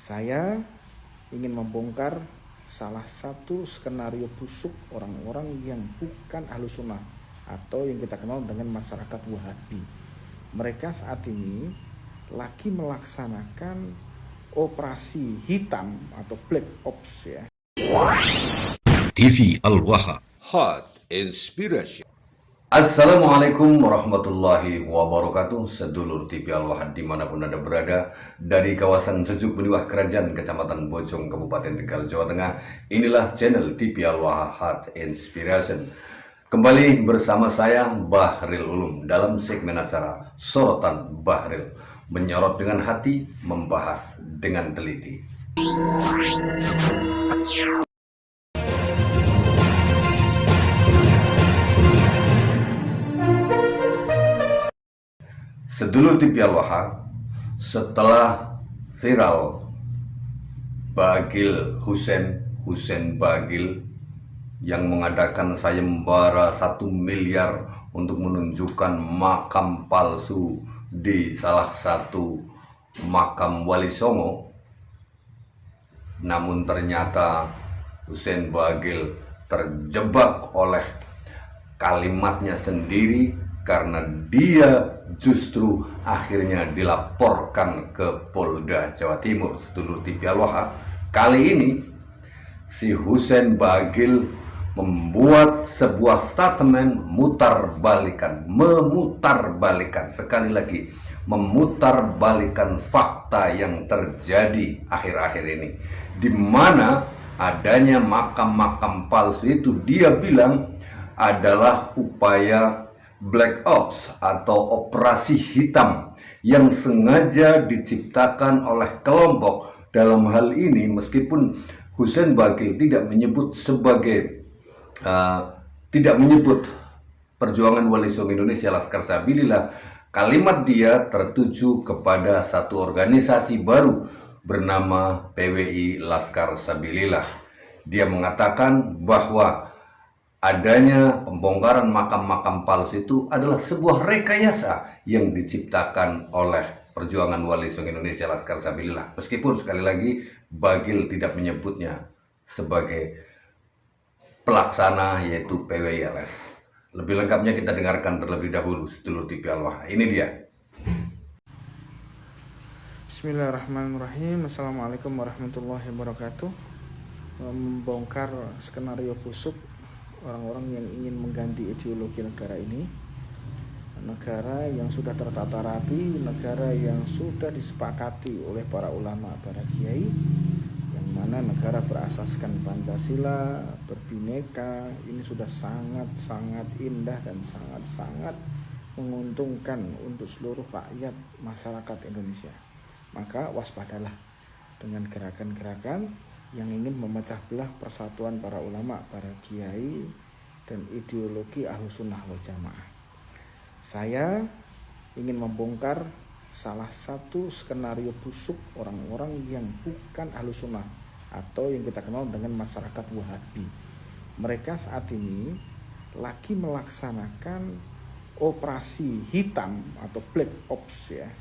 Saya ingin membongkar salah satu skenario busuk orang-orang yang bukan Ahlus Sunnah atau yang kita kenal dengan masyarakat Wahabi. Mereka saat ini lagi melaksanakan operasi hitam atau black ops ya. TV Al-Waha Hot Inspiration. Assalamualaikum warahmatullahi wabarakatuh. Sedulur TV Al-Wahad dimanapun Anda berada, dari kawasan Sejuk Beniwah Kerajaan Kecamatan Bojong Kabupaten Tegal Jawa Tengah, inilah channel TV Al-Wahad Hot Inspiration. Kembali bersama saya Bahril Ulum dalam segmen acara Sorotan Bahril, menyorot dengan hati, membahas dengan teliti. Sedulur TV Al-Wahad, setelah viral Bagil Hussein Bagil yang mengadakan sayembara 1 miliar untuk menunjukkan makam palsu di salah satu makam Wali Songo, namun ternyata Hussein Bagil terjebak oleh kalimatnya sendiri karena dia justru akhirnya dilaporkan ke Polda Jawa Timur. Sedulur TV Al-Wahad, kali ini si Hussein Bagil membuat sebuah statement memutarbalikan, sekali lagi memutarbalikan fakta yang terjadi akhir-akhir ini, di mana adanya makam-makam palsu itu dia bilang adalah upaya black ops atau operasi hitam yang sengaja diciptakan oleh kelompok. Dalam hal ini, meskipun Hussein Bagil tidak menyebut Perjuangan Wali Songo Indonesia Laskar Sabilillah, kalimat dia tertuju kepada satu organisasi baru bernama PWI Laskar Sabilillah. Dia mengatakan bahwa adanya pembongkaran makam-makam palsu itu adalah sebuah rekayasa yang diciptakan oleh Perjuangan Wali Songo Indonesia Laskar Sabilillah. Meskipun sekali lagi Bagil tidak menyebutnya sebagai pelaksana, yaitu PWILS. Lebih lengkapnya kita dengarkan terlebih dahulu, sedulur TV Al-Wahad. Ini dia. Bismillahirrahmanirrahim. Assalamualaikum warahmatullahi wabarakatuh. Membongkar skenario busuk orang-orang yang ingin mengganti ideologi negara ini, negara yang sudah tertata rapi, negara yang sudah disepakati oleh para ulama, para kiai, yang mana negara berasaskan Pancasila, berbineka. Ini sudah sangat-sangat indah dan sangat-sangat menguntungkan untuk seluruh rakyat masyarakat Indonesia. Maka waspadalah dengan gerakan-gerakan yang ingin memecah belah persatuan para ulama, para kiai, dan ideologi Ahlus Sunnah wal Jamaah. Saya ingin membongkar salah satu skenario busuk orang-orang yang bukan Ahlus Sunnah atau yang kita kenal dengan masyarakat Wahabi. Mereka saat ini lagi melaksanakan operasi hitam atau black ops ya.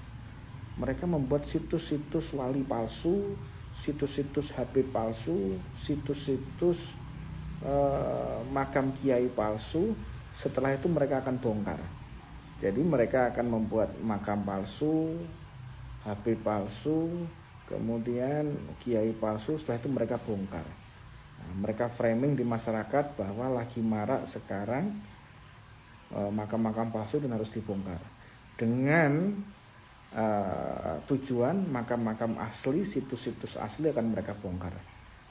Mereka membuat situs-situs wali palsu, situs-situs HP palsu, situs-situs makam kiai palsu. Setelah itu mereka akan bongkar. Jadi mereka akan membuat makam palsu, HP palsu, kemudian kiai palsu. Setelah itu mereka bongkar. Nah, mereka framing di masyarakat bahwa lagi marak sekarang makam-makam palsu dan harus dibongkar, dengan tujuan makam-makam asli, situs-situs asli akan mereka bongkar.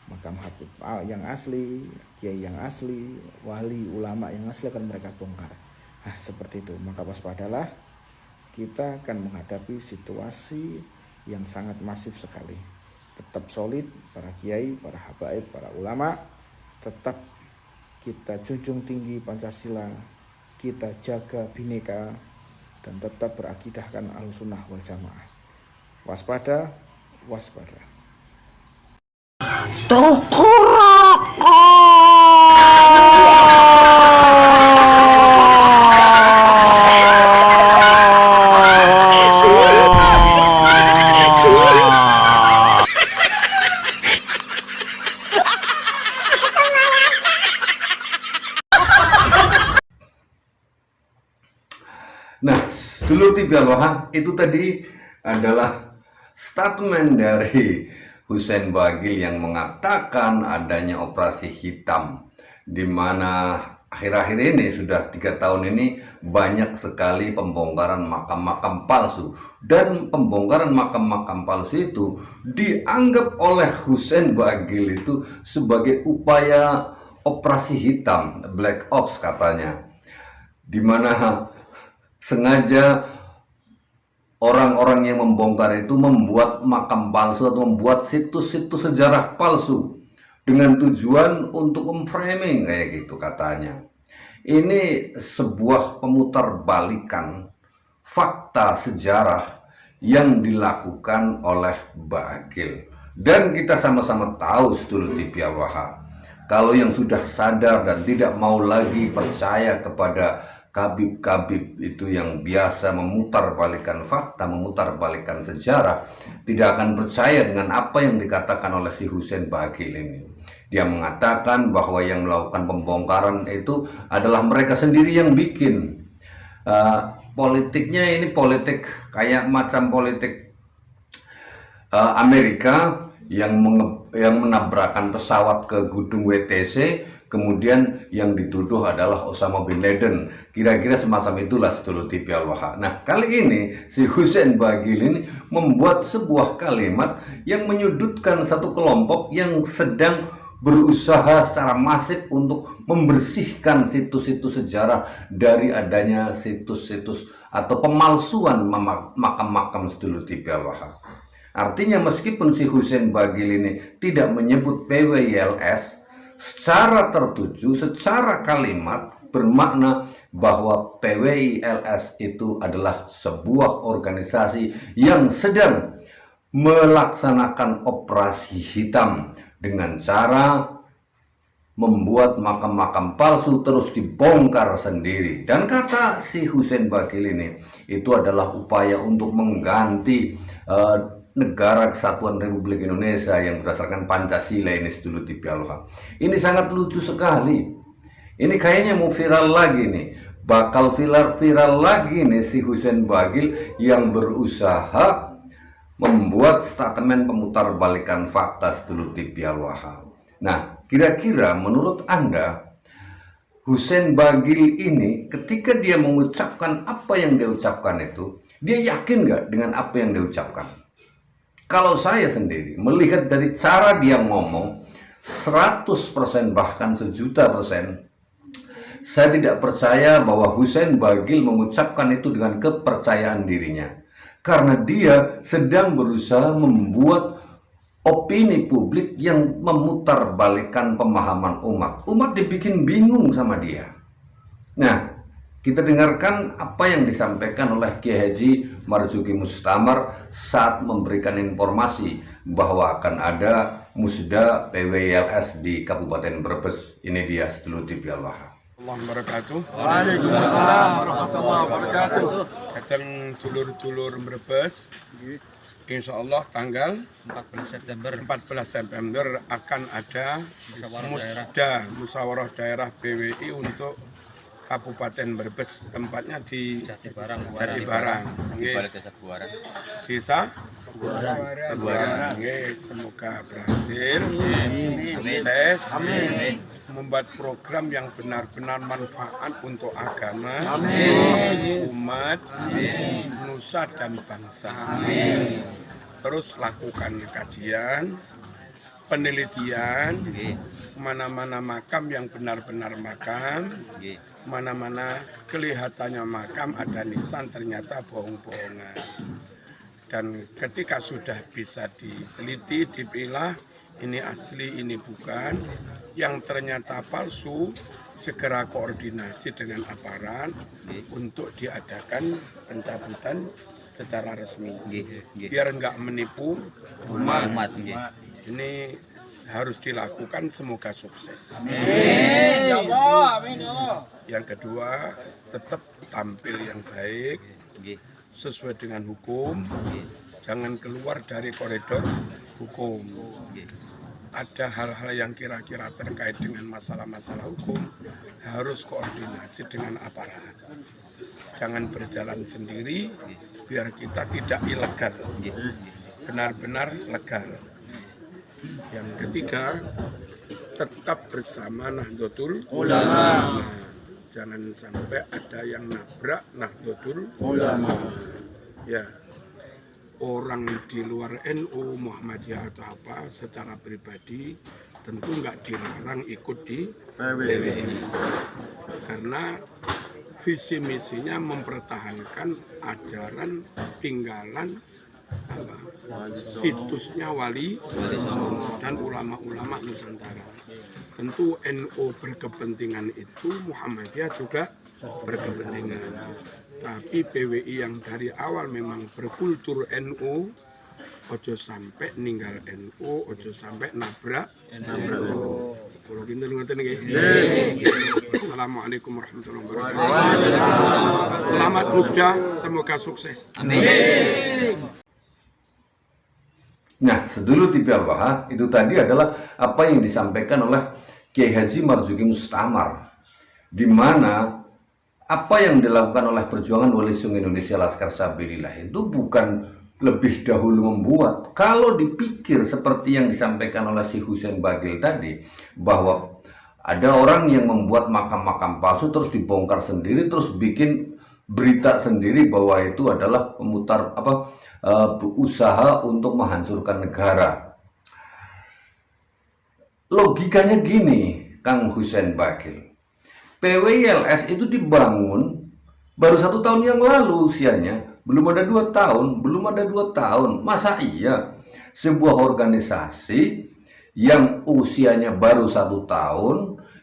Makam Habib yang asli, kiai yang asli, wali ulama yang asli akan mereka bongkar. Nah, seperti itu. Maka waspadalah, kita akan menghadapi situasi yang sangat masif sekali. Tetap solid para kiai, para habaib, para ulama, tetap kita junjung tinggi Pancasila, kita jaga bineka, dan tetap berakidahkan Ahlus Sunnah wal Jamaah. Waspada, waspada. Sedulur TV Al-Wahab, itu tadi adalah statement dari Hussein Bagil yang mengatakan adanya operasi hitam, di mana akhir-akhir ini sudah 3 tahun ini banyak sekali pembongkaran makam-makam palsu, dan pembongkaran makam-makam palsu itu dianggap oleh Hussein Bagil itu sebagai upaya operasi hitam, black ops katanya, di mana sengaja orang-orang yang membongkar itu membuat makam palsu atau membuat situs-situs sejarah palsu dengan tujuan untuk memframing kayak gitu katanya. Ini sebuah pemutarbalikan fakta sejarah yang dilakukan oleh Bagil. Dan kita sama-sama tahu, sedulur TV Al-Wahab, kalau yang sudah sadar dan tidak mau lagi percaya kepada kabib-kabib itu yang biasa memutarbalikkan fakta, memutarbalikkan sejarah, tidak akan percaya dengan apa yang dikatakan oleh si Hussein Bagil ini. Dia mengatakan bahwa yang melakukan pembongkaran itu adalah mereka sendiri yang bikin. Politiknya ini politik kayak macam politik Amerika yang menabrakkan pesawat ke gedung WTC, kemudian yang dituduh adalah Osama bin Laden. Kira-kira semacam itulah, sedulur TV Al-Wahab. Nah, kali ini si Hussein Bagil ini membuat sebuah kalimat yang menyudutkan satu kelompok yang sedang berusaha secara masif untuk membersihkan situs-situs sejarah dari adanya situs-situs atau pemalsuan makam-makam, sedulur TV Al-Wahab. Artinya meskipun si Hussein Bagil ini tidak menyebut PWILS secara tertuju, secara kalimat bermakna bahwa PWILS itu adalah sebuah organisasi yang sedang melaksanakan operasi hitam dengan cara membuat makam-makam palsu terus dibongkar sendiri. Dan kata si Hussein Bagil ini, itu adalah upaya untuk mengganti Negara Kesatuan Republik Indonesia yang berdasarkan Pancasila ini, sedulur TV Al-Wahab. Ini sangat lucu sekali. Ini kayaknya mau viral lagi nih. Bakal viral lagi nih si Hussein Bagil yang berusaha membuat statement pemutarbalikan fakta, sedulur TV Al-Wahab. Nah, kira-kira menurut Anda, Hussein Bagil ini ketika dia mengucapkan apa yang dia ucapkan itu, dia yakin nggak dengan apa yang dia ucapkan? Kalau saya sendiri melihat dari cara dia ngomong 100% bahkan 1.000.000%, saya tidak percaya bahwa Hussein Bagil mengucapkan itu dengan kepercayaan dirinya, karena dia sedang berusaha membuat opini publik yang memutarbalikkan pemahaman umat. Umat dibikin bingung sama dia. Nah, kita dengarkan apa yang disampaikan oleh Kiai Haji Marzuki Mustamar saat memberikan informasi bahwa akan ada musda PWILS di Kabupaten Brebes. Ini dia, sedulur TV Al-Wahab. Waalaikumsalam warahmatullahi wabarakatuh. Datang dulur-dulur Brebes, insya Allah tanggal 14 September akan ada musda musyawarah daerah PWI untuk Kabupaten Brebes, tempatnya di Jatibarang. Desa Buaran. Semoga berhasil, sukses, membuat program yang benar-benar manfaat untuk agama, umat, nusa dan bangsa. Terus lakukan kajian, penelitian, mana-mana makam yang benar-benar makam, mana-mana kelihatannya makam ada nisan ternyata bohong-bohongan. Dan ketika sudah bisa diteliti, dipilah, ini asli, ini bukan, yang ternyata palsu, segera koordinasi dengan aparat untuk diadakan pencabutan secara resmi, biar enggak menipu umat. Ini harus dilakukan, semoga sukses. Amin. Yang kedua, tetap tampil yang baik, sesuai dengan hukum, jangan keluar dari koridor hukum. ada hal-hal yang kira-kira terkait dengan masalah-masalah hukum harus koordinasi dengan aparat. Jangan berjalan sendiri biar kita tidak ilegal, benar-benar legal. Yang ketiga, tetap bersama Nahdlatul Ulama. Jangan sampai ada yang nabrak Nahdlatul Ulama. Ya, orang di luar NU, Muhammadiyah atau apa, secara pribadi tentu nggak dilarang ikut di PWI. Karena visi misinya mempertahankan ajaran tinggalan situsnya Wali dan ulama-ulama Nusantara. Tentu NU berkepentingan itu, Muhammadiyah juga berkepentingan. Tapi PWI yang dari awal memang berkultur NU, ojo sampai ninggal NU, ojo sampai nabrak NU. Kalau gitu ngoten nggih. Assalamualaikum warahmatullahi wabarakatuh. Selamat Musda, semoga sukses. Amin. Nah, sedulur TV Al-Waha, itu tadi adalah apa yang disampaikan oleh Kiai Haji Marzuki Mustamar, di mana apa yang dilakukan oleh perjuangan Wali Songo Indonesia Laskar Sabilillah itu bukan lebih dahulu membuat. Kalau dipikir seperti yang disampaikan oleh si Husain Bagil tadi, bahwa ada orang yang membuat makam-makam palsu terus dibongkar sendiri, terus bikin berita sendiri bahwa itu adalah pemutar usaha untuk menghancurkan negara. Logikanya gini, Kang Husain Bagil, PWILS itu dibangun baru 1 tahun yang lalu usianya, belum ada 2 tahun. Masa iya sebuah organisasi yang usianya baru 1 tahun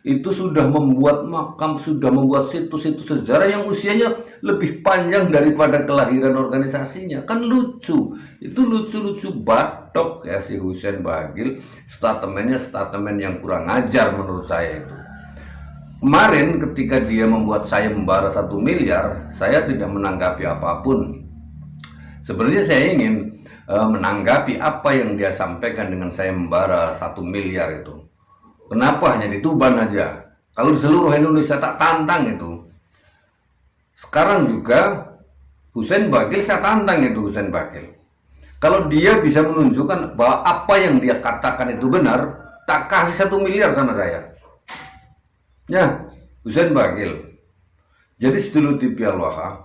itu sudah membuat makam, sudah membuat situs-situs sejarah yang usianya lebih panjang daripada kelahiran organisasinya? Kan lucu, itu lucu-lucu batok ya si Husain Bagil. Statemen yang kurang ajar menurut saya itu. Kemarin ketika dia membuat sayembara 1 miliar, saya tidak menanggapi apapun. Sebenarnya saya ingin menanggapi apa yang dia sampaikan dengan sayembara 1 miliar itu. Kenapa hanya di Tuban aja? Kalau di seluruh Indonesia tak tantang itu. Sekarang juga Husain Bagil, saya tantang itu Husain Bagil. Kalau dia bisa menunjukkan bahwa apa yang dia katakan itu benar, tak kasih 1 miliar sama saya. Ya, Husain Bagil. Jadi sedulur TV Al-Waha,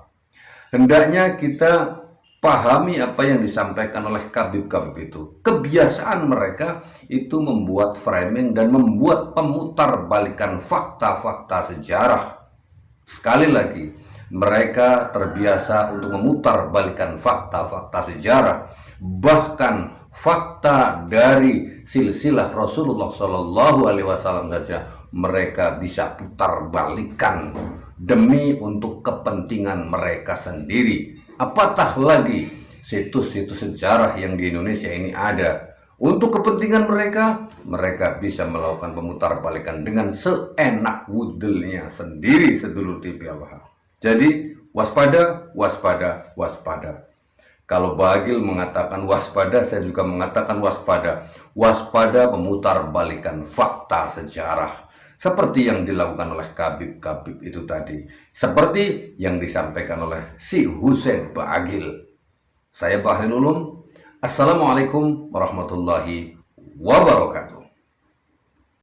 hendaknya kita pahami apa yang disampaikan oleh kabib-kabib itu. Kebiasaan mereka itu membuat framing dan membuat pemutarbalikan fakta-fakta sejarah. Sekali lagi, mereka terbiasa untuk memutarbalikan fakta-fakta sejarah, bahkan fakta dari silsilah Rasulullah SAW saja mereka bisa putarbalikan demi untuk kepentingan mereka sendiri. Apatah lagi situs-situs sejarah yang di Indonesia ini ada. Untuk kepentingan mereka, mereka bisa melakukan pemutarbalikan dengan seenak wudelnya sendiri, sedulur TV Al-Waha. Jadi waspada, waspada, waspada. Kalau Bagil mengatakan waspada, saya juga mengatakan waspada. Waspada pemutarbalikan fakta sejarah. Seperti yang dilakukan oleh kabib-kabib itu tadi. Seperti yang disampaikan oleh si Husain Bagil. Saya Bahril Ulum. Assalamualaikum warahmatullahi wabarakatuh.